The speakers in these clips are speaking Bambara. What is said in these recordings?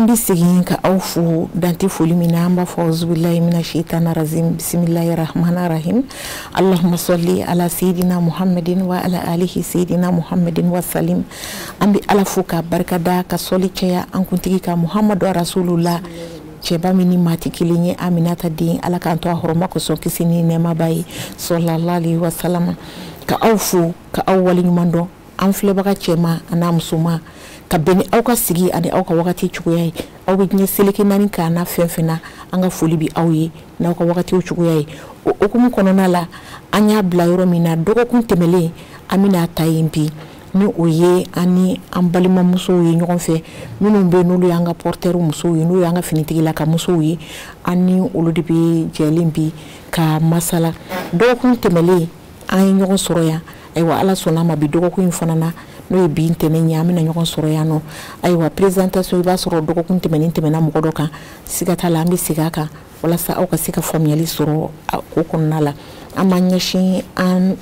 bi segin ka aw fu danti foli min na an b'a fɔ auzubillahi mina shaitana rajim bismillahir rahmanir rahim allahumma salli ala sayidina muhammadin wa ala alihi sayidina muhammadin wa salim. An bi ala fo ka barikada ka soli caya an kuntigi ka muhammadu rasulullah cɛba min ni mati kelen ye Aminata den ala k'an to a hɔrɔma kosɔn kisi ni nɛɛma b'a ye sallallahu alaihi wa sallam. Ka aw fo ka aw waleɲuman dɔn an filɛbaga cɛma an'a musoma ka bɛn ni aw ka sigi ani aw ka wagati cogoya ye. Aw bɛ diɲɛ seleke naani k'a na fɛn fɛn na an ka foli bi aw ye n'aw ka wagatiw cogoya ye. O hukumu kɔnɔna la an y'a bila yɔrɔ min na dɔgɔkun tɛmɛlen an bɛna ta yen bi ni o ye ani an balimamusow ye ɲɔgɔn fɛ minnu bɛ n'olu y'an ka porteurs musow ye n'o y'an ka finitigilaka musow ye an ni olu de bɛ jɛlen bi ka masala. Dɔgɔkun tɛmɛlen an ye ɲɔgɔn sɔrɔ yan ayiwa ala sɔnna ma bi dɔgɔkun in fana na n'o ye bi ntɛnɛn ye an bɛna ɲɔgɔn sɔrɔ yan nɔ ayiwa présentation i b'a sɔrɔ dɔgɔkun tɛmɛna mɔgɔ dɔ kan siga t'a la an bɛ segin a kan walasa aw ka se ka faamuyali sɔrɔ o kɔnɔna la. An b'an ɲɛsin an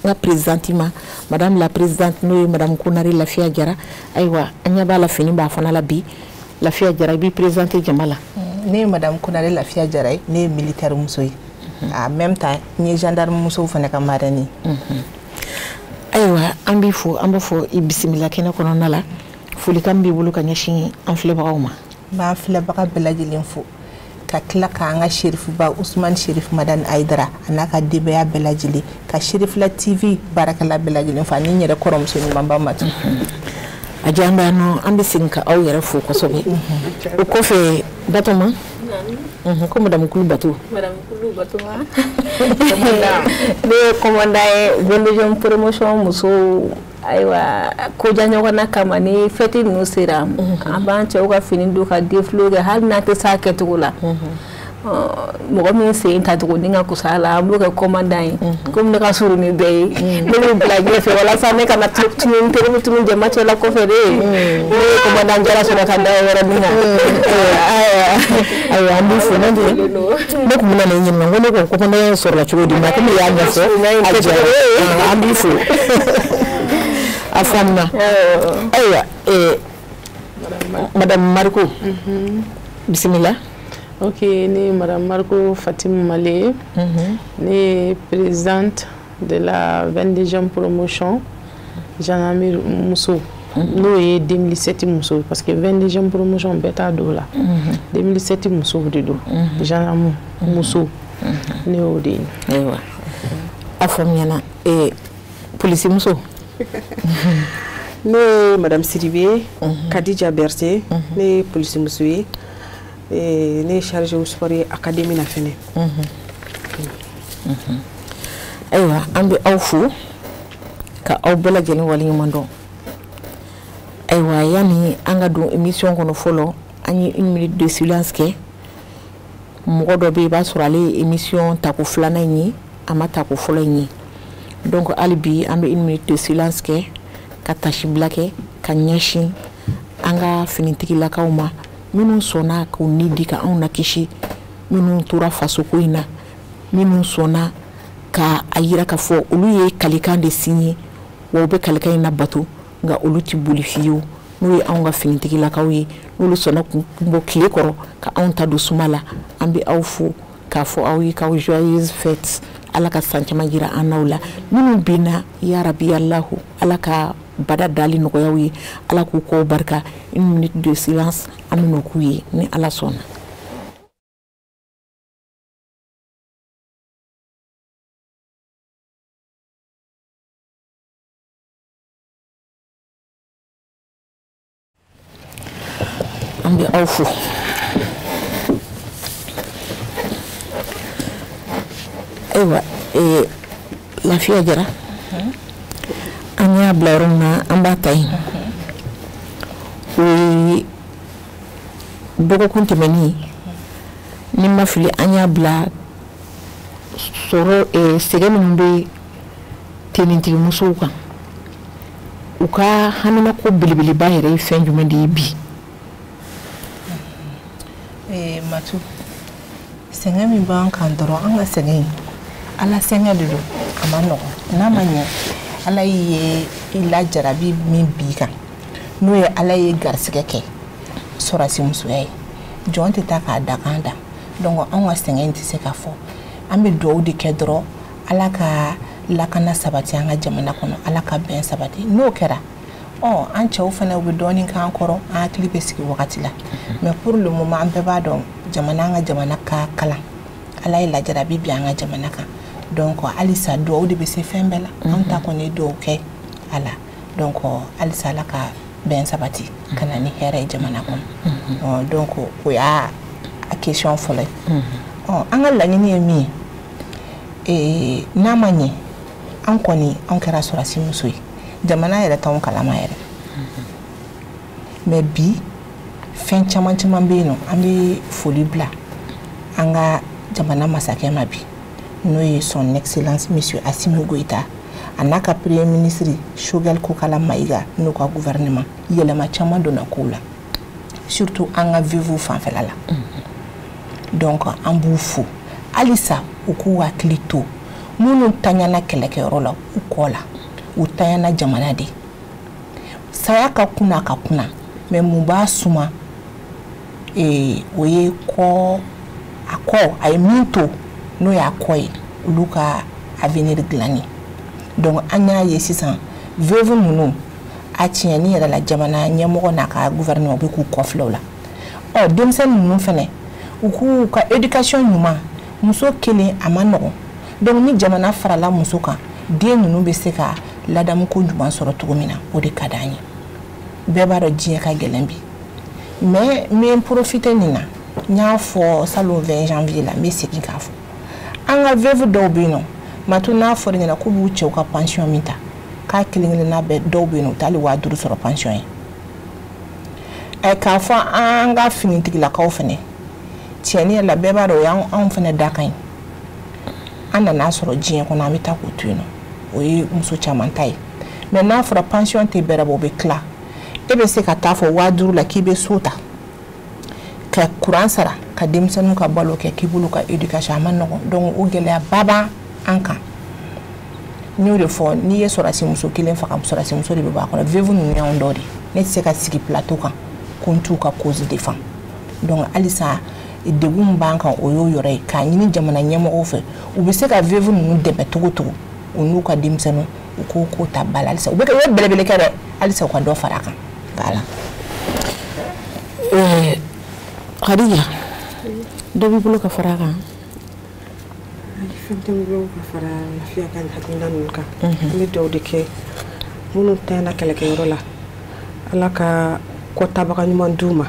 ka présidente ma madame la présidente n'o ye madame Konare Lafiya Jara ayiwa an ɲɛ b'a la fini b'a fana la bi Lafiya Jara i b'i présenter jama la. Ne ye madame Konare Lafiya Jara ye ne ye militaire muso ye en même temps n ye gendarme musow fana ka marraine ye. Ayiwa an b'i fo an b'a fɔ i bisimila kɛnɛ kɔnɔna la folikan b'i bolo ka ɲɛsin an filɛbagaw ma. N b'an filɛbaga bɛɛ lajɛlen fo ka tila k'an ka sherifuba Usmane Sherif Madani Ayidara a n'a ka denbaya bɛɛ lajɛlen ka Sherifla TV baarakɛla bɛɛ lajɛlen fo ani n yɛrɛ kɔrɔmuso ɲumanba Matu. A diya n b'a nɔ an bɛ segin ka aw yɛrɛ fo kosɛbɛ. O kɔfɛ Batoma ko madame Kulu Batu. Madame Kulu Batu ne ye commandant ye 22e promotion muso ayiwa koja ɲɔgɔn na kama ni fête ninnu sera an b'an cɛw ka fini don ka défilé kɛ hali n'a tɛ s'a kɛcogo la mɔgɔ min sen tacogo ni ka kusa la an b'o kɛ commandant ye komi ne ka surun ni bɛɛ ye ne bɛ bila ɲɛfɛ walasa ne kana tunu jama cɛla kɔfɛ de ne ye commandant Jara sɔrɔ ka da yɔrɔ min na ayiwa an b'i fo ne tun bɛna nin ɲininka ko ne ko commandant sɔrɔla cogo di mais komi i y'a ɲɛfɔ a diyara an b'i fo a faamuna ayiwa madame Mariko bisimila. Ok, ne Madame Marco Fatim Malé, ne présidente de la 22e promotion Janamir Mousso. Nous est 2007 Mousso parce que 22e promotion bêta dola. 2007 Mousso de do. Janamir Mousso. Ne odin. Ewa. Afamiana et police Mousso. Ne Madame Sidibé, Kadija Berté, ne police Mousso. Ne chargé au sport académie na fene. Ayiwa an bɛ aw fo ka aw bɛɛ lajɛlen waleɲuman dɔn. Ayiwa yani an ka don émission kɔnɔ fɔlɔ an ye 1 minute de silence kɛ mɔgɔ dɔ bɛ yen i b'a sɔrɔ ale ye émission tako filanan in ye a ma tako fɔlɔ in ye donc hali bi an bɛ 1 minute de silence kɛ ka tasibila kɛ ka ɲɛsin an ka finitigilakaw ma minnu sɔnna k'u ni di ka anw na kisi minnu tora fasoko in na minnu sɔnna ka a yira k'a fɔ olu ye kalikan de signé wa u bɛ kalikan in labato nka olu tɛ boli fiyewu n'o ye anw ka finitigilakaw ye n'olu sɔnna k'u bɔ tile kɔrɔ ka anw ta don suma la an bɛ aw fo k'a fɔ aw ye k'aw joyeuse fête ala ka san caman jira an n'aw la minnu bɛnna yarabi alahu ala ka bada dali nɔgɔyaw ye ala k'u kɔw barika 1 minute de silence an bɛn'o k'u ye ni ala sɔnna. An bɛ aw fo ayiwa Lafiya Jara an y'a bila yɔrɔ min na an b'a ta yen o ye dɔgɔkun tɛmɛnen ni ma fili an y'a bila sɔrɔ sɛgɛ minnu bɛ tenintigi musow kan u ka haminako belebeleba yɛrɛ ye fɛn jumɛn de ye bi. Matu sɛgɛn min b'an kan dɔrɔn an ka sɛgɛn ala sɛgɛn de don a ma nɔgɔn n'a ma ɲɛ ala ye i lajarabi min b'i kan n'o ye ala ye garisɛgɛ kɛ sɔrɔsi musoya ye jɔn tɛ taa k'a da kan da donc anw ka sɛgɛn tɛ se ka fɔ an bɛ dugawu de kɛ dɔrɔn ala ka lakana sabati an ka jamana kɔnɔ ala ka bɛn sabati n'o kɛra an cɛw fana u bɛ dɔɔnin k'an kɔrɔ an hakili bɛ sigi wagati la mais pour le moment an bɛɛ b'a dɔn jamana an ka jamana ka kalan ala ye lajarabi bi an ka jamana kan donc halisa dugawu de bɛ se fɛn bɛɛ la an ta kɔni ye dugawu kɛ ala donc halisa ala ka bɛn sabati ka na ni hɛrɛ ye jamana kɔnɔ donc o y'a question fɔlɔ ye an ka laɲini ye min ye n'a ma ɲɛ an kɔni an kɛra sɔrɔsi muso ye jamana yɛrɛ t'anw kalama yɛrɛ mais bi fɛn caman caman bɛ yen nɔ an bɛ foli bila an ka jamana masakɛ ma bi n'o ye son excellence monsieur Assimi Goïta a n'a ka premier ministre Choguel Kokala Maïga n'o ka gouvernement yɛlɛma caman donna kow la surtout an ka veuve fanfɛla la donc an b'u fo halisa u k'u hakili to minnu taɲana kɛlɛkɛyɔrɔ la u kɔ la u taɲana jamana de saya ka kunna ka kunna mais mun b'a suma o ye kɔ a ye min to n'o y'a kɔ ye olu ka avenir dilanni donc an y'a ye sisan veuve ninnu a tiɲɛni yɛrɛ la jamana ɲɛmɔgɔ n'a ka gouvernement bɛ k'u kɔfilɛ o la denmisɛnnin ninnu fɛnɛ u k'u ka éducation ɲuman muso kelen a ma nɔgɔn donc ni jamana farala muso kan den ninnu bɛ se ka ladamu ko ɲuman sɔrɔ cogo min na o de ka d'an ye bɛɛ b'a dɔn diɲɛ ka gɛlɛn bi mais n bɛ profiter nin na n y'a fɔ salon 20 janvier la n bɛ segin k'a fɔ an ka veuve dɔw bɛ yen nɔ matu n'a fɔra ɲɛna k'u b'u cɛw ka pension min ta k'a kelen kelenna bɛɛ dɔw bɛ yen nɔ u t'hali 5000 sɔrɔ pension ye k'a fɔ an ka finitigilakaw fɛnɛ tiɲɛni yɛrɛ la bɛɛ b'a dɔn o y'anw fɛnɛ da kan ye an nana sɔrɔ diɲɛ kɔnɔ an bɛ taa k'o to yen nɔ o ye muso caman ta ye mais n'a fɔra pension tɛ bɛrɛ bɔ o bɛ tila e bɛ se ka taa fɔ 5000 la k'i bɛ so ta ka courant sara ka denmisɛnninw ka balo kɛ k'i bolo ka éducation a ma nɔgɔn donc o gɛlɛyaba b'an kan n y'o de fɔ n'i ye sɔrɔsi muso kelen faga sɔrɔsi muso de bɛ bɔ a kɔnɔ veuve ninnu y'anw dɔ de ne tɛ se ka sigi plateau kan ko n t'u ka cause défend donc halisa degun b'an kan o y'o yɔrɔ ye k'a ɲini jamana ɲɛmɔgɔw fɛ u bɛ se ka veuve ninnu dɛmɛ cogo cogo u n'u ka denmisɛnninw u k'o ta ba la halisa u bɛ belebele kɛ dɛ halisa u ka dɔ fara a kan voilà. Khadija dɔ b'i bolo ka fara a kan fɛn tɛ n bolo ka fara lafiya ka hakilina ninnu kan n bɛ dugawu de kɛ minnu tanyana kɛlɛkɛyɔrɔ la ala ka kɔtabaga ɲuman d'u ma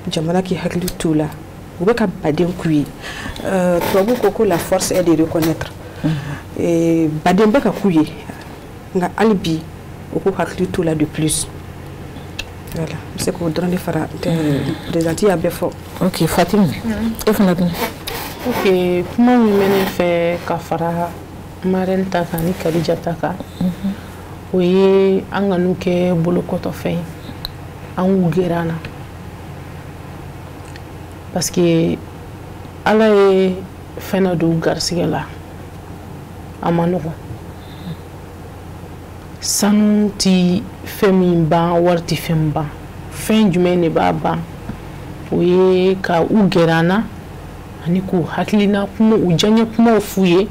jamana k'i hakili t'u la u bɛ ka baden k'u ye tubabu ko la force est de reconnaître baden bɛ ka k'u ye nka hali bi u k'u hakili t'u la de plus voilà n bɛ se k'o dɔrɔn de fara présidente y'a bɛɛ fɔ. ok Fatima e fana dun. ok kuma min bɛ ne fɛ ka fara Marème ta kan ni Kadija ta kan o ye an ka n'u kɛ bolokɔtɔfɛn ye an k'u gɛrɛ an na parce que ala ye fɛn dɔ don garisigɛ la a ma nɔgɔn sanu ti fɛn min ban wari ti fɛn ban fɛn jumɛn de b'a ban o ye ka u gɛrɛ an na ani k'u hakilina kuma u diyaɲɛ kumaw f'u ye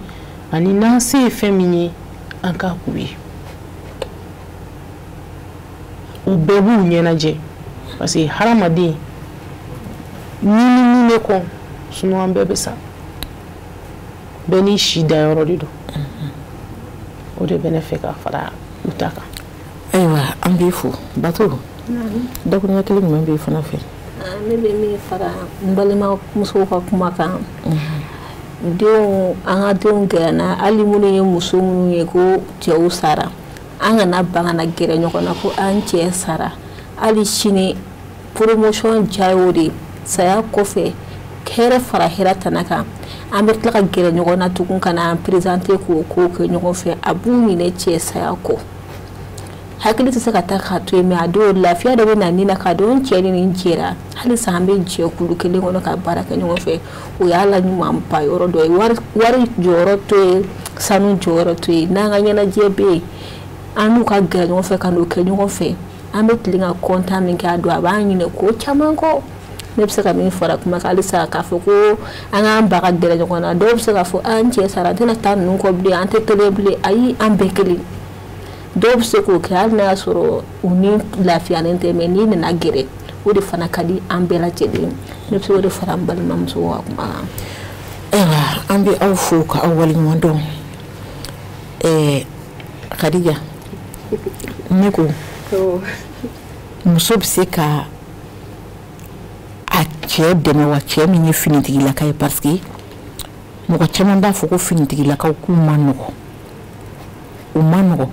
ani n'an se ye fɛn min ye an ka k'u ye u bɛɛ b'u ɲɛnajɛ parce que hadamaden ni ne kɔn sinon an bɛɛ bɛ sa bɛɛ n'i si dayɔrɔ de don o de bɛ ne fɛ ka fara u ta kan. ayiwa an b'i fo Bato dakuruɲɛ kelen jumɛn b'i fana fɛ. ne bɛ min fara n balimamusow ka kuma kan denw an ka denw gɛrɛna hali minnu ye muso minnu ye ko cɛw sara an kana ban kana gɛrɛ ɲɔgɔn na ko an cɛ sara hali sini promotion diya y'o de saya kɔfɛ hɛrɛ fara hɛrɛ tana kan an bɛ tila ka gɛrɛ ɲɔgɔn na tugun ka na an présenter k'o ko kɛ ɲɔgɔn fɛ a b'u minɛ cɛ saya kɔ hakili tɛ se ka taa k'a to yen mais a dɔw lafiya dɔ bɛ na nin na k'a dɔn n cɛ ni nin jɛra halisa an bɛ jɛ kulu kelen kɔnɔ ka baara kɛ ɲɔgɔn fɛ o y'a la ɲuman ba yɔrɔ dɔ ye wari jɔyɔrɔ to yen sanu jɔyɔrɔ to yen n'an ka ɲɛnajɛ bɛ yen an n'u ka gɛrɛ ɲɔgɔn fɛ ka n'o kɛ ɲɔgɔn fɛ an bɛ tilen ka kontan min kɛ a don a b'a ɲinɛ ko caman kɔ ne bɛ se ka min fara kuma kan halisa k'a fɔ ko an k'an baga gɛrɛ ɲɔgɔn na dɔw bɛ se k'a fɔ an cɛ sara an tɛna taa ninnu kɔ bilen an tɛ kelen bilen ayi an bɛɛ kelen dɔw bɛ se k'o kɛ hali n'a y'a sɔrɔ u ni lafiyalen tɛ mɛ n'i nana gɛrɛ o de fana ka di an bɛɛ lajɛlen ne bɛ se o de fara an balimamuso ka kuma kan. Ayiwa an bɛ aw fo ka aw waleɲuman dɔn Khadija ne ko muso bɛ se ka a cɛ dɛmɛ wa cɛ min ye finitigilaka ye parce que mɔgɔ caman b'a fɔ ko finitigilakaw k'u ma nɔgɔ u ma nɔgɔ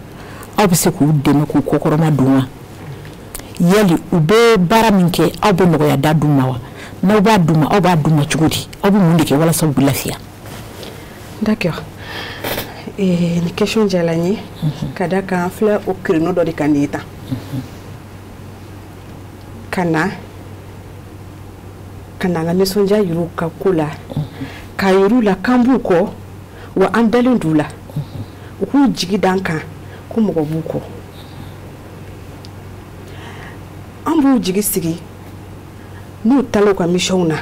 aw bɛ se k'u dɛmɛ k'u kɔkɔrɔma don wa yali u bɛ baara min kɛ aw bɛ nɔgɔya da d'u ma wa n'aw b'a d'u ma aw b'a d'u ma cogo di aw bɛ mun de kɛ walasa u bɛ lafiya. D'accord. Ni question diyara n ye ka da kan filɛ o créneau dɔ de kan nin ye tan ka na an ka nisɔndiya yir'u ka ko la k'a yir'u la k'an b'u kɔ wa an dalen d'u la u k'u jigi d'an kan ko mɔgɔ b'u kɔ an b'u jigi sigi n'u taara u ka missionw na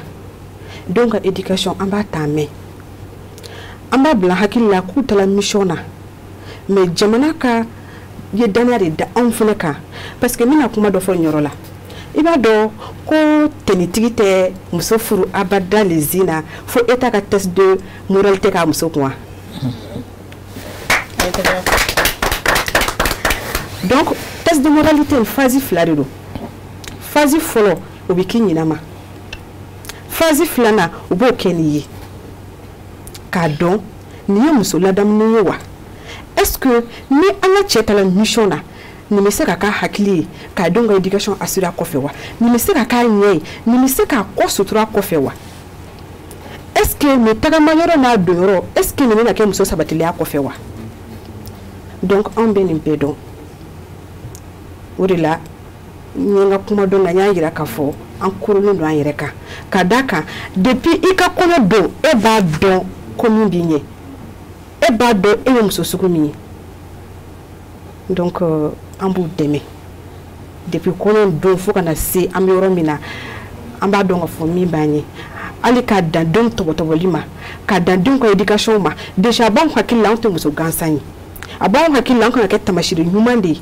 denw ka éducation an b'a ta mɛn an b'a bila hakili la k'u taara mission na mais jamana ka ye danaya de da anw fana kan parce que mina kuma dɔ fɔ ɲɔrɔ la i b'a dɔn ko tenitigi tɛ muso furu abada le zina fo eta ka test de moralité ka muso kun wa donc test de moralité phase fila de don phase fɔlɔ o bɛ k'i ɲinama phase filanan o b'o kɛ n'i ye k'a dɔn nin ye muso ladamunen ye wa est-ce que ni an ka cɛ taara mission na nin bɛ se ka k'a hakili ye k'a denw ka éducation assurer a kɔfɛ wa nin bɛ se ka k'a ɲɛ ye nin bɛ se k'a kɔ sutura kɔfɛ wa est-ce que nin tagama yɔrɔ n'a don yɔrɔ est-ce que nin bɛna kɛ muso sabatilen kɔfɛ wa donc anw bɛ nin bɛɛ dɔn o de la n ye n ka kuma dɔn na n y'a jira k'a fɔ an koronen don an yɛrɛ kan ka d'a kan depuis i ka kɔnɔ don e b'a dɔn ko min b'i ɲɛ e b'a dɔn e ye muso sugu min ye donc an b'u dɛmɛ depuis kɔnɔ don fo kana se an bɛ yɔrɔ min na an b'a dɔn ka fɔ min b'an ɲɛ hali k'a dan denw tɔbɔtɔbɔli ma k'a dan denw ka éducation ma déjà a b'anw hakili la anw tɛ muso gansan ye a b'anw hakili la an kana kɛ tamasiri ɲuman de ye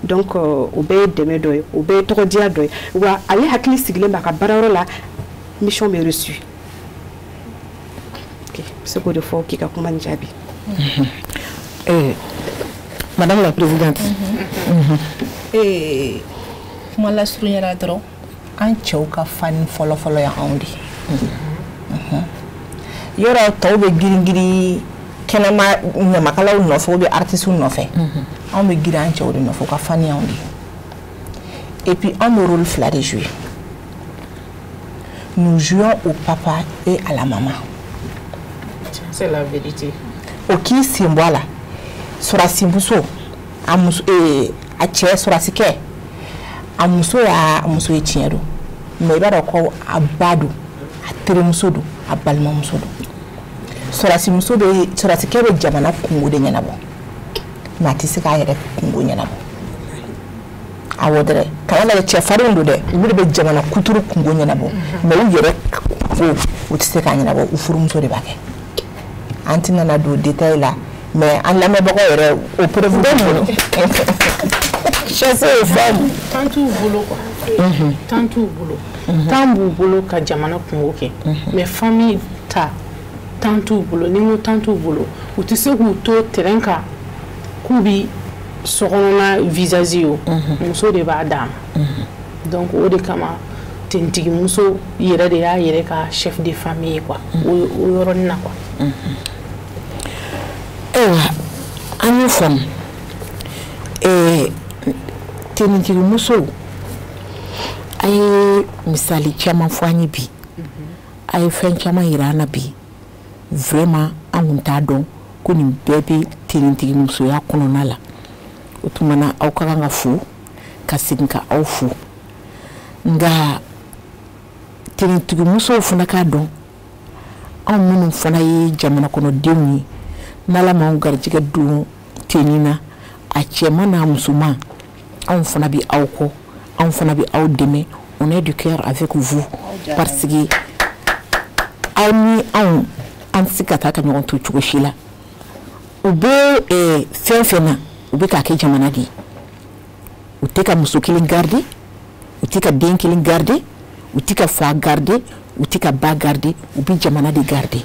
donc o bɛɛ ye dɛmɛ dɔ ye o bɛɛ ye tɔgɔdiya dɔ ye wa ale hakili sigilen b'a ka baarayɔrɔ la mission bɛ reçu ok se k'o de fɔ k'i ka kuma nin jaabi. Madame la Présidente. Kuma lasurunyala dɔrɔn an cɛw ka fani fɔlɔ-fɔlɔ ye anw de yɔrɔ tɔw bɛ girin-girin kɛnɛma ɲamakalaw nɔfɛ ou bien artistes nɔfɛ anw bɛ girin an cɛw de nɔfɛ u ka fani anw de et puis anw bɛ rôle fila de jouer nous jouons au papa et à la maman. C'est la vérité. O k'i sen bɔ a la sɔrɔsimuso a muso a cɛ sɔrɔsikɛ a muso y'a muso ye tiɲɛ don mais i b'a dɔn ko a ba don a terimuso don a balimamuso don sɔrɔsimuso bɛ sɔrɔsikɛ bɛ jamana kungo de ɲɛnabɔ mais a tɛ se k'a yɛrɛ kungo ɲɛnabɔ awɔ dɛrɛ kana lajɛ cɛfarinw don dɛ olu de bɛ jamana kuturu kungo ɲɛnabɔ mais u yɛrɛ ko u tɛ se k'a ɲɛnabɔ u furumuso de b'a kɛ an tɛna na don détail la mais an lamɛnbagaw yɛrɛ o preuve bɛ n bolo chasse aux femmes tant t'u bolo quoi tant t'u bolo tant b'u bolo ka jamana kungo kɛ mais famille ta tant t'u bolo ni n ko tant t'u bolo u tɛ se k'u to terrain kan k'u bi sokɔnɔna visage o muso de b'a d'a ma donc o de kama tentigimuso yɛrɛ de y'a yɛrɛ ka chef de famille ye quoi o yɔrɔnin na quoi. An y'o faamu tenitigimuso a ye misali caman fɔ an ye bi a ye fɛn caman yira an na bi vraiment an kun t'a dɔn ko nin bɛɛ bɛ tenitigimusoya kɔnɔna la o tuma na aw ka kan ka fo ka segin ka aw fo nka tenitigimusow fana k'a dɔn anw minnu fana ye jamana kɔnɔdenw ye n'ala m'anw garijɛgɛ don teni na a cɛman n'a musoman anw fana bi aw ko anw fana bi aw dɛmɛ on est du cœur avec vous parce que aw ni an si ka taa ka ɲɔgɔn to cogo si la u bɛ fɛn fɛn na u bɛ k'a kɛ jamana de ye u tɛ ka muso kelen garder u tɛ ka den kelen garder u tɛ ka fa garder u tɛ ka ba garder u bɛ jamana de garder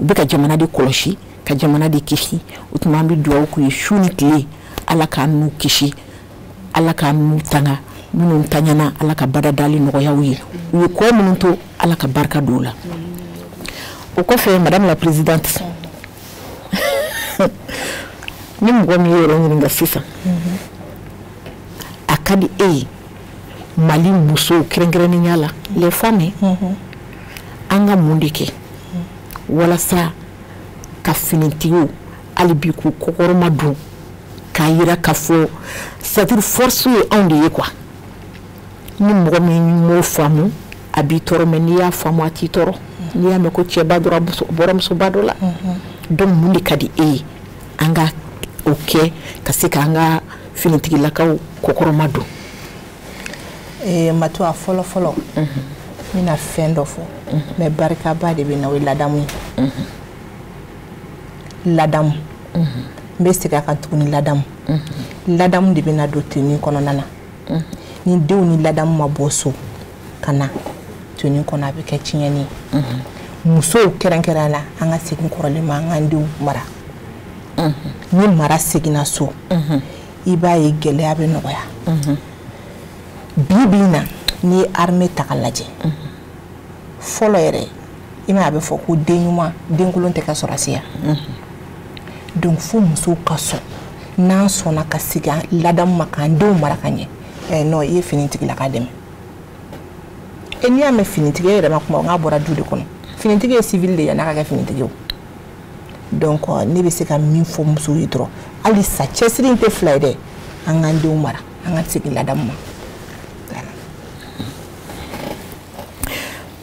u bɛ ka jamana de kɔlɔsi ka jamana de kisi o tuma an bɛ dugawu k'u ye su ni tile ala k'an n'u kisi ala k'an n'u tanga minnu taɲana ala ka bada dali nɔgɔya u ye u ye kɔ minnu to ala ka barika don u la o kɔfɛ madame la présidente ni mɔgɔ min ye yɔrɔ ɲininka sisan a ka di e ye Mali musow kɛrɛnkɛrɛnnenya la les femmes an ka mun de kɛ walasa ka finitigiw hali bi k'u kɔkɔrɔma don k'a yira k'a fɔ c'est-à-dire force ye anw de ye quoi ni mɔgɔ min m'o faamu a b'i tɔɔrɔ mais n'i y'a faamu a t'i tɔɔrɔ n'i y'a mɛn ko cɛba dɔrɔn bɔra musoba dɔ la donc mun de ka di e ye an ka o kɛ ka se k'an ka finitigilakaw kɔkɔrɔma don mato a fɔlɔ fɔlɔ mina fɛn dɔ fɔ mais barikaba de bɛ na o ye ladamu ye ladamu n bɛ segin a kan tuguni ladamu ladamu de bɛ na don tenue kɔnɔna na ni denw ni ladamu ma bɔ so ka na tenue kɔnɔ a bɛ kɛ tiɲɛni ye musow kɛrɛnkɛrɛnya la an ka segin kɔrɔlen ma an k'an denw mara ni mara seginna so i b'a ye gɛlɛya bɛ nɔgɔya bi na ni ye armée ta ka lajɛ fɔlɔ yɛrɛ i ma a bɛ fɔ ko den ɲuman denkolon tɛ ka sɔrɔsiya donc fo musow ka sɔn n'an sɔnna ka segin ladamu ma k'an denw mara ka ɲɛ non i ye finitigila ka dɛmɛ n'i y'a mɛn finitigi e yɛrɛ ma kuma n k'a bɔra du de kɔnɔ finitigi ye civil de ye n'a ka kɛ finitigi ye donc ne bɛ se ka min fɔ musow ye dɔrɔn hali sa cɛsiri in tɛ fila ye dɛ an k'an denw mara an ka segin ladamu ma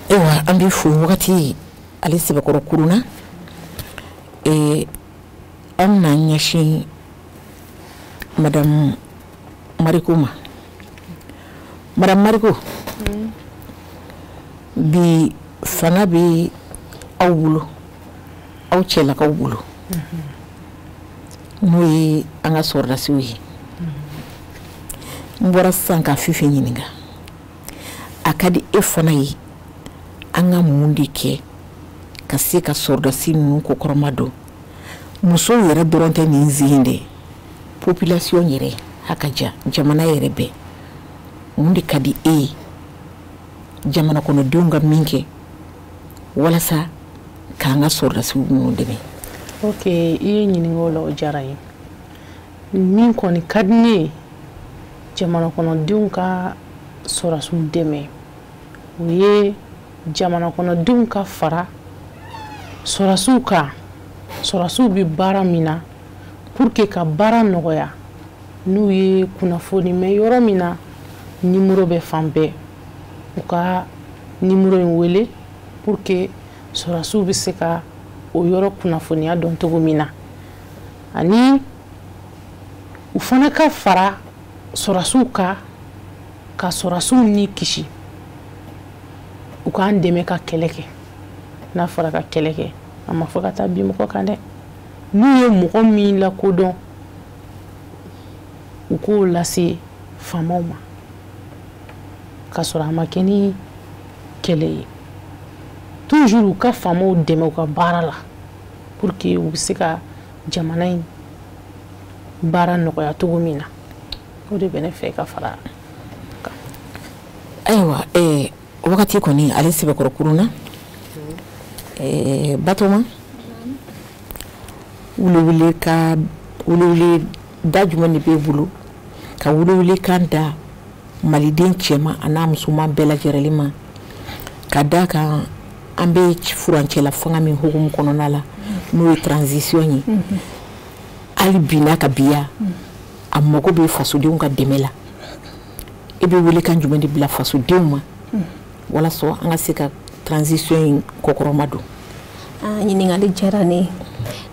ewa an bɛ fo wagati ale sɛbɛkɔrɔ kuruna an na ɲɛsin madame Mariko ma madame Mariko bi fanga bɛ aw bolo aw cɛlakaw bolo n'o ye an ka sɔrɔdasiw ye n bɔra sisan ka fifi ɲininka a ka di e fana ye an ka mun de kɛ ka se ka sɔrɔdasi ninnu kokɔrɔma don musow yɛrɛ dɔrɔn tɛ nin zihin dɛ population yɛrɛ a ka ja jamana yɛrɛ bɛɛ mun de ka di e ye jamana kɔnɔdenw ka min kɛ walasa k'an ka sɔrɔdasiw ninnu dɛmɛ. ok i ye ɲininka o la o diyara n ye min kɔni ka di ne ye jamana kɔnɔdenw ka sɔrɔdasiw dɛmɛ o ye jamana kɔnɔdenw ka fara sɔrɔdasiw kan sɔrɔdasiw bɛ baara min na pour que ka baara nɔgɔya n'u ye kunnafoni mɛn yɔrɔ min na numéro bɛ fan bɛɛ u ka numéro in wele pour que sɔrɔdasiw bɛ se ka o yɔrɔ kunnafoniya dɔn cogo min na ani u fana ka fara sɔrɔdasiw kan ka sɔrɔdasiw ni kisi u k'an dɛmɛ ka kɛlɛ kɛ n'a fɔra ka kɛlɛ kɛ a ma fɔ ka taa bin mɔgɔ kan dɛ n'u ye mɔgɔ min lakodɔn u k'o lase faamaw ma ka sɔrɔ a ma kɛ ni kɛlɛ ye toujours u ka faamaw dɛmɛ u ka baara la pour que u bɛ se ka jamana in baara nɔgɔya cogo min na o de bɛ ne fɛ ka fara kan. ayiwa wagati kɔni ale sɛbɛkɔrɔ kuruna Batoma wulewule da jumɛn de b'e bolo ka wulewule kan da maliden cɛman a n'a musoman bɛɛ lajɛlen ma ka da kan an bɛ furancɛla fanga min hukumu kɔnɔna la n'o ye transition ye hali bi n'a ka biya a mago bɛ fasodenw ka dɛmɛ la e bɛ wele kan jumɛn de bila fasodenw ma walasa an ka se ka transition in kɔkɔrɔma don. ɲininkali diyara ne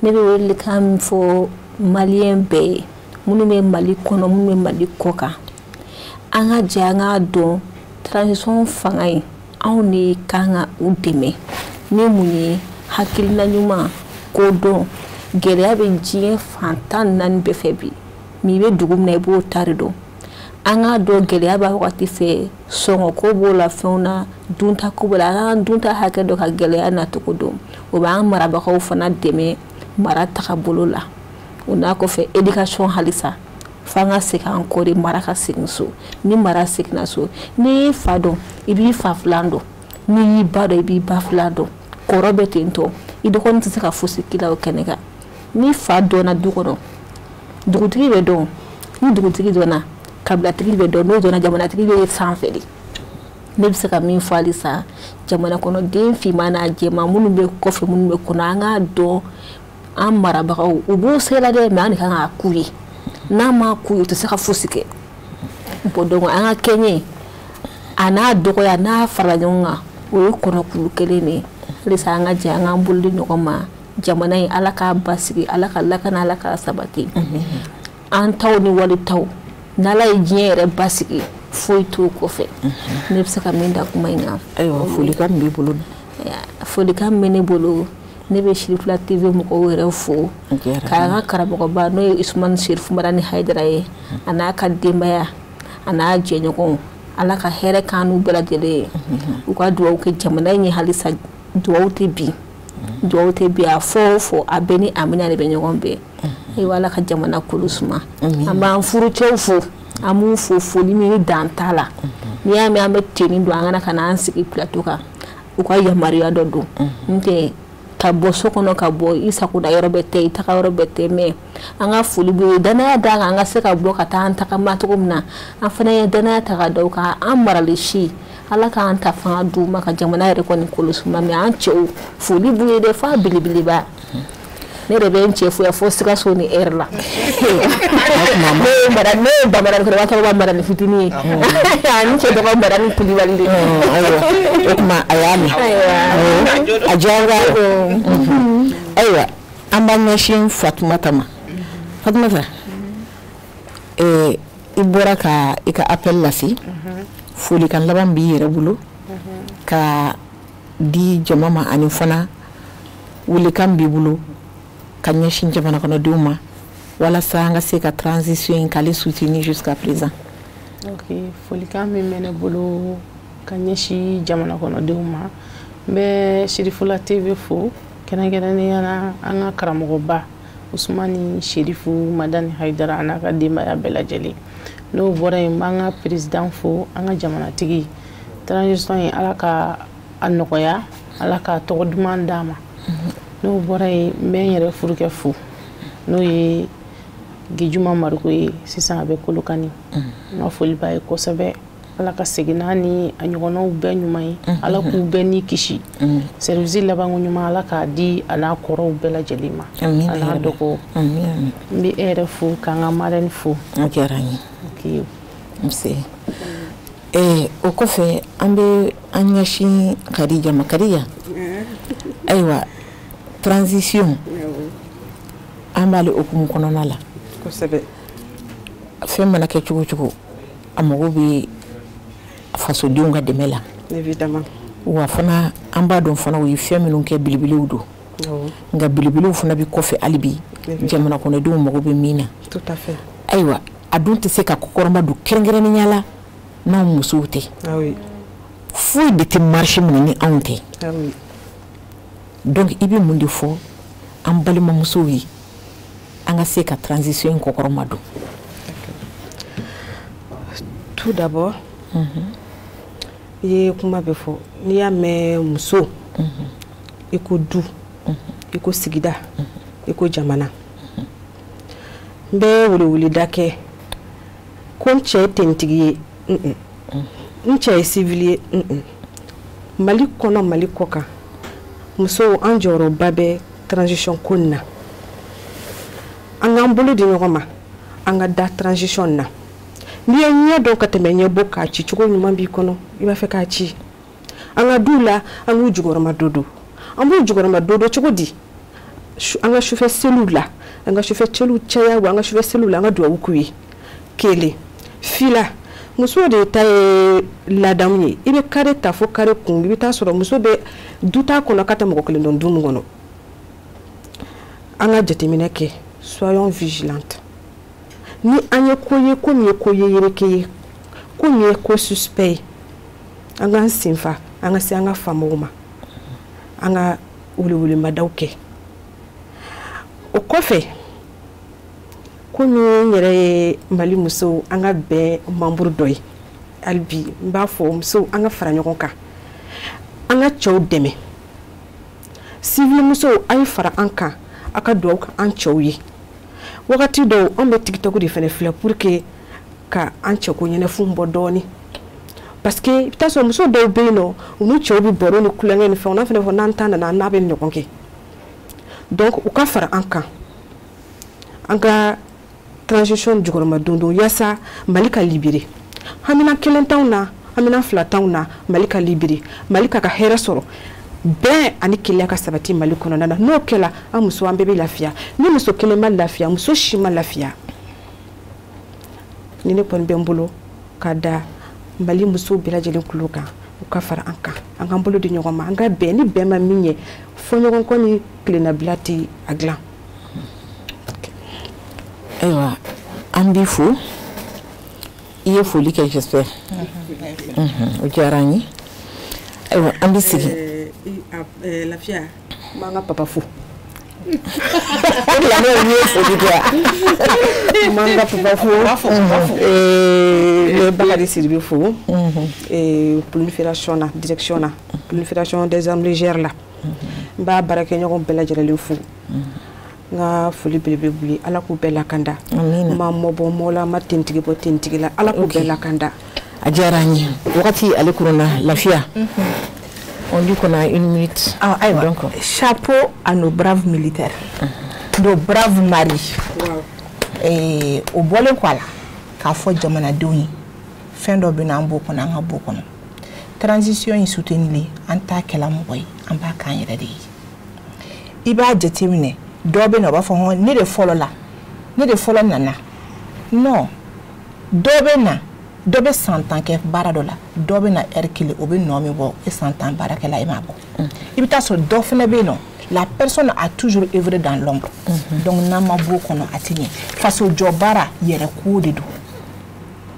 bɛ wele kan fɔ maliyɛn bɛɛ ye minnu bɛ Mali kɔnɔ minnu bɛ Mali kɔ kan an ka jɛ an ka dɔn transition fanga in anw de kan ka u dɛmɛ ni mun ye hakilina ɲuman ko dɔn gɛlɛya bɛ diɲɛ fantan naani bɛɛ fɛ bi min bɛ dugu min na i b'o tari dɔn an ka dɔn gɛlɛya b'a wagati fɛ sɔngɔ ko b'o la fɛnw na dunta ko b'o la an ka dunta hakɛ dɔ ka gɛlɛya nacogo dɔn o b'an marabagaw fana dɛmɛ mara tagabolo la o n'a kɔfɛ éducation halisa f'an ka segin an kɔ de mara ka segin so ni mara seginna so n'i y'i fa dɔn i b'i fa filan dɔn n'i y'i ba dɔn i b'i ba filan dɔn kɔrɔ bɛ ten tɔ i dɔgɔnin tɛ se ka fosi k'i la o kɛnɛ kan ni fa dɔnna du kɔnɔ dugutigi bɛ dɔn ni dugutigi dɔnna kabilatigi bɛ dɔn n'o dɔnna jamanatigi bɛ sanfɛ de ne bɛ se ka min fɔ halisa jamana kɔnɔ den finman n'a jɛman minnu bɛ kɔfɛ minnu bɛ kɔnɔ an k'a dɔn an marabagaw u b'o se la dɛ mɛ an de kan k'a k'u ye n'a ma k'u ye u tɛ se ka fosi kɛ bon donc an ka kɛɲɛ a n'a dɔgɔya n'a farala ɲɔgɔn kan o ye kɔnɔkulu kelen de ye halisa an ka jɛ an k'an bolo di ɲɔgɔn ma jamana in ala k'a basigi ala ka lakana ala k'a sabati an taw ni wali taw n'ala ye diɲɛ yɛrɛ basigi foyi t'o kɔfɛ ne bɛ se ka min da kuma in kan ayiwa folikan min b'i bolo folikan min bɛ ne bolo ne bɛ Shirifula TV mɔgɔw yɛrɛ fo k'an ka karamɔgɔba n'o ye Usumani Sherifu Madani Hayidara ye a n'a ka denbaya a n'a jɛɲɔgɔnw ala ka hɛrɛ k'an n'u bɛɛ lajɛlen ye u ka dugawu kɛ jamana in ye halisa dugawu tɛ bin a fɔ o fɔ a bɛɛ ni Amina de bɛ ɲɔgɔn bɛɛ ayiwa ala ka jamana kolo suma an b'an furucɛw fo an b'u fo foli min dan t'a la n'i y'a mɛn an bɛ tenni don an kana ka n'an sigi plateau kan u ka yamaruya dɔ don n tɛ ka bɔ so kɔnɔ ka bɔ i sagoda yɔrɔ bɛɛ tɛ i taga yɔrɔ bɛɛ tɛ mɛ an ka foli bɛ yen danaya d'a kan an ka se ka bɔ ka taa an tagama cogo min na an fana ye danaya ta ka da o kan an marali si ala k'an ta fanga d'u ma ka jamana yɛrɛ kɔni kolo suma mɛ an cɛw foli b'u ye dɛ f'a belebeleba ne yɛrɛ bɛ n cɛ fo yan fo Sikaso ni air la ne ye Bamara kɔrɔ b'a tɔgɔ Marani fitinin ye ani cɛ dɔgɔ Marani Kulibali de o tuma a y'a mɛn a diyara ayiwa an b'an ɲɛsin Fatumata ma Fatumata i bɔra ka i ka appel lase folikan laban b'i yɛrɛ bolo ka di jama ma ani fana welekan b'i bolo ka ɲɛsin jamana kɔnɔdenw ma walasa an ka se ka transition in k'ale soutenir jusqu'à présent. Ok, folikan min bɛ ne bolo ka ɲɛsin jamana kɔnɔdenw ma n bɛ Shirifula TV fo kɛrɛnkɛrɛnnenya la an ka karamɔgɔba Usumani Sherifu Madani Hayidara a n'a ka denbaya bɛɛ lajɛlen n'o bɔra yen n b'an ka président fo an ka jamanatigi transition in ala ka a nɔgɔya ala ka tɔgɔ duman d'a ma n'o bɔra yen n bɛ n yɛrɛ furukɛ fo n'o ye Gijuma Mariku ye sisan a bɛ Kolokani n ka foli b'a ye kosɛbɛ ala ka segin n'a ni a ɲɔgɔnnaw bɛɛ ɲuman ye ala k'u bɛɛ ni kisi service labanko ɲuman ala k'a di a n'a kɔrɔw bɛɛ lajɛlen ma a n'a dɔgɔ n bɛ e yɛrɛ fo k'an ka marraine fo a diyara n ye nse o kɔfɛ an bɛ an ɲɛsin Kadija ma Kadija ayiwa transition an b'ale okumu kɔnɔna la kosɛbɛ fɛn mana kɛ cogo cogo a mago bɛ fasodenw ka dɛmɛ la évidemment wa fana an b'a dɔn fana u ye fɛn minnu kɛ belebelew don nka belebelew fana bɛ kɔfɛ hali bi jamana kɔnɔdenw mago bɛ min na tout à fait ayiwa a dun tɛ se ka kɔkɔrɔma don kɛrɛnkɛrɛnnenya la n'anw musow tɛ foyi de tɛ marché minɛ ni anw tɛ donc i bɛ mun de fɔ an balimamusow ye an ka se ka transition in kɔkɔrɔma don tout d'abord i ye kuma bɛ fɔ n'i y'a mɛn muso i ko du i ko sigida i ko jamana n bɛ weleweleda kɛ ko n cɛ ye tentigi ye n cɛ ye civil ye Mali kɔnɔ Mali kɔ kan musow an jɔyɔrɔba bɛ transition ko in na an k'an bolo di ɲɔgɔn ma an ka da transition na n'i ye ɲɛ dɔn ka tɛmɛ ɲɛ bɔ k'a ci cogo ɲuman b'i kɔnɔ i b'a fɛ k'a ci an ka duw la an k'u jukɔrɔma dodo an b'u jukɔrɔma dodo cogo di an ka sufɛ seliw la an ka sufɛ cɛliw caya wa an ka sufɛ seliw la an ka duwawu k'u ye kelen fila muso de ta ye ladamu ye i bɛ kare ta fo kare kun i bɛ taa sɔrɔ muso bɛ du t'a kɔnɔ ka tɛ mɔgɔ kelen dɔn du min kɔnɔ an ka jateminɛ kɛ soyons vigilantes ni an ye ko ye ko min ye ko ye yereke ye ko min ye ko suspect ye an k'an senfa an ka se an ka faamaw ma an ka welewelemadaw kɛ o kɔfɛ komi n yɛrɛ ye Mali musow an ka bɛn membre dɔ ye hali bi n b'a fɔ musow an ka fara ɲɔgɔn kan an ka cɛw dɛmɛ civil musow a ye fara an kan a ka dugawu kɛ an cɛw ye wagati dɔw an bɛ tiktok de fɛnɛ filɛ pour que ka an cɛko ɲɛnɛfin bɔ dɔɔni parce que i bɛ taa sɔrɔ muso dɔw bɛ yen nɔ u ni cɛw bɛ baro ni kulonkɛ ni fɛnw n'a fɛnɛ fɔ n'an ta nana n'a bɛ ɲɔgɔn kɛ donc u ka fara an kan an ka transition jukɔrɔma don don yaasa Mali ka libéré hamina kelen t'anw na hamina fila t'anw na Mali ka libéré Mali ka hɛrɛ sɔrɔ bɛn ani kelenya ka sabati Mali kɔnɔna na n'o kɛla an muso an bɛɛ bɛ lafiya ni muso kelen ma lafiya muso si ma lafiya ni ne kɔni bɛ n bolo ka da Mali muso bɛɛ lajɛlen kulo kan u ka fara an kan an k'an bolo di ɲɔgɔn ma an ka bɛn ni bɛn ma min ye fɔ ɲɔgɔn kɔ ni tilennabila tɛ a dilan. Ayiwa an b'i fo i ye foli kɛ j'espère o diyara an ye ayiwa an bɛ sigi lafiya m'an ka papa fo o de la ne ye foli kɛ m'an ka papa fo ne Bakari Sidibe fo prolifération na direction na prolifération des armes légères la n b'a baarakɛɲɔgɔn bɛɛ lajɛlen fo nga foli belebele b'u ye ala k'u bɛɛ lakanda ma mɔbɔ mɔ la ma tentigi bɔ tentigi la ala k'u bɛɛ lakanda a diyara an ye wagati ale kuruna lafiya on dit qu'on a 1 minute donc chapeau à nos braves militaires nos braves maris o bɔlen kɔ a la k'a fɔ jamanadenw ye fɛn dɔ bɛ na an b'o kɔnɔ an ka b'o kɔnɔ transition in soutenir an t'a kɛla mɔgɔ ye an b'a k'an yɛrɛ de ye i b'a jateminɛ dɔ bɛ na o b'a fɔ ne de fɔlɔ nana non dɔ bɛ na dɔ bɛ 100 ans kɛ baara dɔ la dɔ bɛ na heure kelen o bɛ nɔ min bɔ e 100 ans baarakɛla e m'a bɔ i bɛ taa sɔrɔ dɔ fana bɛ yen nɔ la personne a toujours œuvré dans l'ombre donc n'an ma b'o kɔnɔ a tɛ ɲɛ faso jɔ baara yɛrɛ ko de don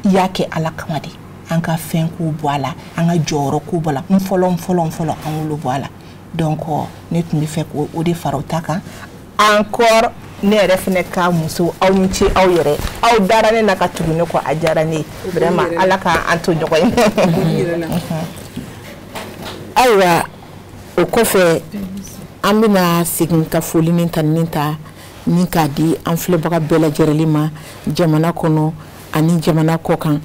i y'a kɛ ala kama de an ka fɛn ko bɔ a la an ka jɔyɔrɔ ko bɔ a la n fɔlɔ an wolo bɔ a la donc ne tun bɛ fɛ k'o de fara o ta kan encore ne yɛrɛ fɛnɛ ka muso aw ni ce aw yɛrɛ aw dara ne na ka tugu ne kɔ a diyara ne vraiment ala ka an to ɲɔgɔn ye ayiwa o kɔfɛ an bɛna segin ka foli ni ta ni k'a di an filɛbaga bɛɛ lajɛlen ma jamana kɔnɔ ani jamana kɔ kan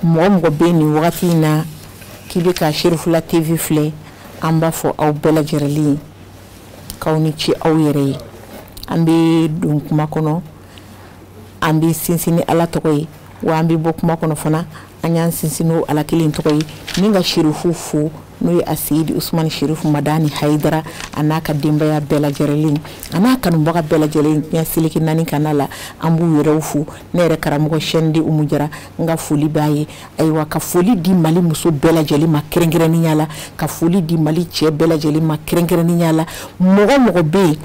mɔgɔ bɛ nin wagati in na k'i bɛ ka Sherifula TV filɛ an b'a fɔ aw bɛɛ lajɛlen k'aw ni ce aw yɛrɛ ye an bɛ don kuma kɔnɔ an bɛ sinsin ni ala tɔgɔ ye wa an bɛ bɔ kuma kɔnɔ fana an y'an sinsin n'o ala kelen tɔgɔ ye ni ka Sherifu fo n'o ye Asidi Usmani Sherifu Madani Hayidara a n'a ka denbaya bɛɛ lajɛlen a n'a kanubaga bɛɛ lajɛlen diɲɛ seleke naani kana la an b'u yɛrɛw fo ne yɛrɛ karamɔgɔ Sɛni de Umu Jara n ka foli b'a ye ayiwa ka foli di Mali muso bɛɛ lajɛlen ma kɛrɛnkɛrɛnnenya la ka foli di Mali cɛ bɛɛ lajɛlen ma kɛrɛnkɛrɛnnenya la mɔgɔ bɛ yen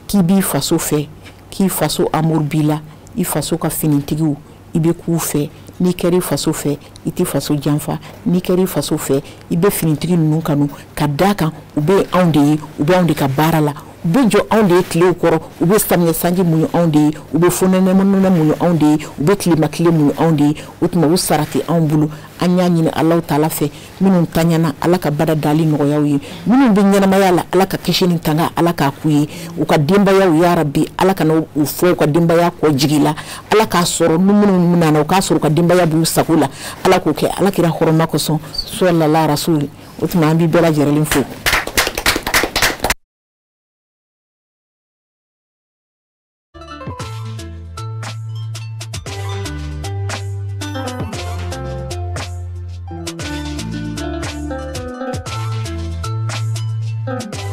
k'i b'i faso fɛ k'i faso amour b'i la i faso ka finitigiw i bɛ k'u fɛ n'i kɛra i faso fɛ i tɛ faso janfa n'i kɛra i faso fɛ i bɛ finitigi ninnu kanu ka d'a kan u bɛ anw de ye u bɛ anw de ka baara la u bɛ jɔ anw de ye tilew kɔrɔ u bɛ samiyɛ sanji muɲu anw de ye u bɛ fonɛnɛ muɲu anw de ye u bɛ tilema tile muɲu anw de ye o tuma u sara tɛ anw bolo an y'a ɲini Alahu Taala fɛ minnu taɲana ala ka bada dali nɔgɔyaw ye minnu bɛ ɲɛnamaya la ala ka kisi ni tanga ala k'a k'u ye u ka denbayaw ya Rabbi ala kana u fɔ u ka denbaya kɔ jigi la ala k'a sɔrɔ ni minnu nana u k'a sɔrɔ u ka denbaya b'u sago la ala k'o kɛ ala kira hɔrɔma kosɔn sallallahu rasuli o tuma an b'i bɛɛ lajɛlen fo. Thank you.